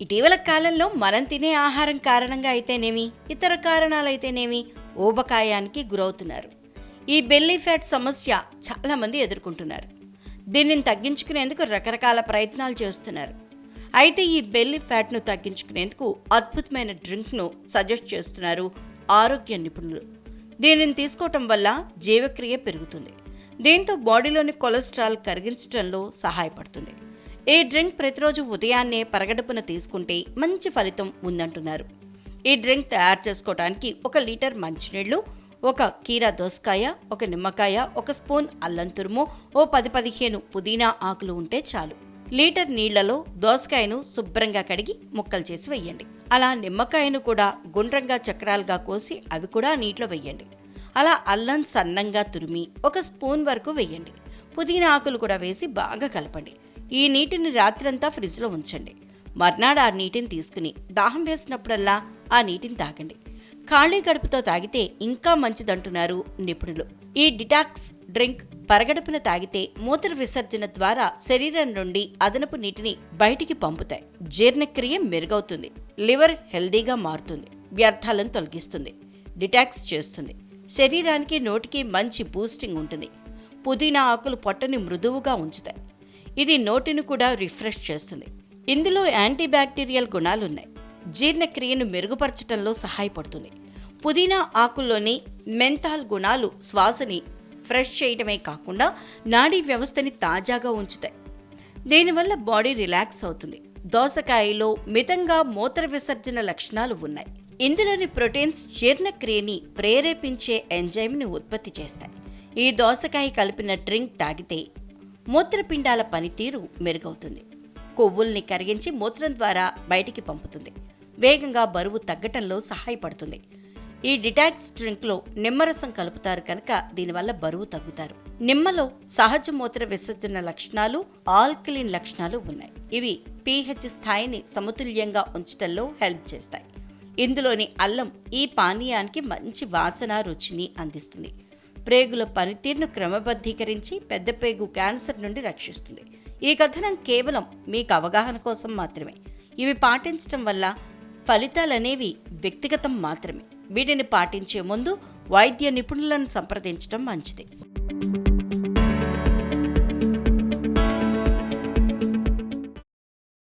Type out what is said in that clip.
ఇటీవల కాలంలో మనం తినే ఆహారం కారణంగా అయితేనేమి, ఇతర కారణాలైతేనేమి ఊబకాయానికి గురవుతున్నారు. ఈ బెల్లీ ఫ్యాట్ సమస్య చాలామంది ఎదుర్కొంటున్నారు. దీనిని తగ్గించుకునేందుకు రకరకాల ప్రయత్నాలు చేస్తున్నారు. అయితే ఈ బెల్లీ ఫ్యాట్ను తగ్గించుకునేందుకు అద్భుతమైన డ్రింక్ను సజెస్ట్ చేస్తున్నారు ఆరోగ్య నిపుణులు. దీనిని తీసుకోవటం వల్ల జీవక్రియ పెరుగుతుంది. దీంతో బాడీలోని కొలెస్ట్రాల్ కరిగించడంలో సహాయపడుతుంది. ఈ డ్రింక్ ప్రతిరోజు ఉదయాన్నే పరగడుపున తీసుకుంటే మంచి ఫలితం ఉందంటున్నారు. ఈ డ్రింక్ తయారు చేసుకోవడానికి 1 లీటర్ మంచినీళ్లు, 1 కీరా దోసకాయ, 1 నిమ్మకాయ, 1 స్పూన్ అల్లం తురుము, ఓ 10-15 పుదీనా ఆకులు ఉంటే చాలు. లీటర్ నీళ్లలో దోసకాయను శుభ్రంగా కడిగి ముక్కలు చేసి వెయ్యండి. అలా నిమ్మకాయను కూడా గుండ్రంగా చక్రాలుగా కోసి అవి కూడా నీటిలో వెయ్యండి. అలా అల్లం సన్నంగా తురిమి 1 స్పూన్ వరకు వెయ్యండి. పుదీనా ఆకులు కూడా వేసి బాగా కలపండి. ఈ నీటిని రాత్రంతా ఫ్రిడ్జ్లో ఉంచండి. మర్నాడు ఆ నీటిని తీసుకుని దాహం వేసినప్పుడల్లా ఆ నీటిని తాగండి. ఖాళీ కడుపుతో తాగితే ఇంకా మంచిదంటున్నారు నిపుణులు. ఈ డిటాక్స్ డ్రింక్ పరగడుపున తాగితే మూత్ర విసర్జన ద్వారా శరీరం నుండి అదనపు నీటిని బయటికి పంపుతాయి. జీర్ణక్రియ మెరుగవుతుంది. లివర్ హెల్దీగా మారుతుంది. వ్యర్థాలను తొలగిస్తుంది. డిటాక్స్ చేస్తుంది. శరీరానికి నోటికి మంచి బూస్టింగ్ ఉంటుంది. పుదీనా ఆకులు పొట్టని మృదువుగా ఉంచుతాయి. ఇది నోటిని కూడా రిఫ్రెష్ చేస్తుంది. ఇందులో యాంటీబ్యాక్టీరియల్ గుణాలున్నాయి. జీర్ణక్రియను మెరుగుపరచడంలో సహాయపడుతుంది. పుదీనా ఆకుల్లోని మెంథాల్ గుణాలు శ్వాసని ఫ్రెష్ చేయడమే కాకుండా నాడీ వ్యవస్థని తాజాగా ఉంచుతాయి. దీనివల్ల బాడీ రిలాక్స్ అవుతుంది. దోసకాయలో మితంగా మూత్ర విసర్జన లక్షణాలు ఉన్నాయి. ఇందులోని ప్రోటీన్స్ జీర్ణక్రియని ప్రేరేపించే ఎంజైమ్ని ఉత్పత్తి చేస్తాయి. ఈ దోసకాయ కలిపిన డ్రింక్ తాగితే మూత్రపిండాల పనితీరు మెరుగవుతుంది. కొవ్వుల్ని కరిగించి మూత్రం ద్వారా బయటికి పంపుతుంది. వేగంగా బరువు తగ్గటంలో సహాయపడుతుంది. ఈ డిటాక్స్ డ్రింక్లో నిమ్మరసం కలుపుతారు కనుక దీనివల్ల బరువు తగ్గుతారు. నిమ్మలో సహజ మూత్ర విసర్జన లక్షణాలు, ఆల్కలీన్ లక్షణాలు ఉన్నాయి. ఇవి pH స్థాయిని సమతుల్యంగా ఉంచటంలో హెల్ప్ చేస్తాయి. ఇందులోని అల్లం ఈ పానీయానికి మంచి వాసన, రుచిని అందిస్తుంది. ప్రేగుల పనితీరును క్రమబద్ధీకరించి పెద్దప్రేగు క్యాన్సర్ నుండి రక్షిస్తుంది. ఈ కథనం కేవలం మీకు అవగాహన కోసం మాత్రమే. ఇవి పాటించడం వల్ల ఫలితాలనేవి వ్యక్తిగతం మాత్రమే. వీటిని పాటించే ముందు వైద్య నిపుణులను సంప్రదించడం మంచిది.